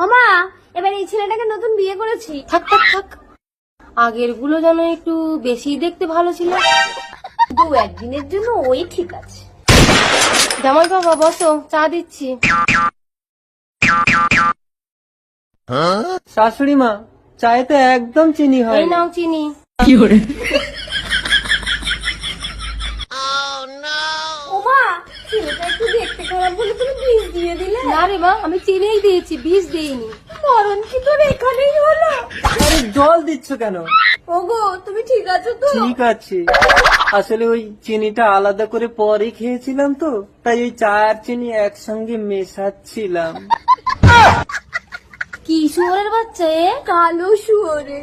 ওমা, এবার এই ছেলেটাকে নতুন বিয়ে করেছি। থাক থাক থাক, আগের গুলো যেন একটু বেশি দেখতে ভালো ছিল। দু একদিনের জন্য ওই ঠিক আছে। জামাই বাবা বসো, চা দিচ্ছি। শাশুড়ি মা, চায়েতে একদম চিনি হয় এই নাও চিনি। ওমা, ছেলেটা একটু দেখতে খারাপ বলে তুমি বিষ দিয়ে দিলে। না রে মা, আমি চিনিই দিয়েছি, বিষ দিইনি। মরণ কি তোর এখানেই হলো? আরে জল দিচ্ছ কেন? ওগো, তুমি ঠিক আছো তো? ঠিক আছে, আসলে ওই চিনিটা আলাদা করে পরে খেয়েছিলাম তো, তাই ওই চা আর চিনি একসঙ্গে মেশাচ্ছিলাম। কি শুয়োরের বাচ্চা এ? কালো শুয়োরে।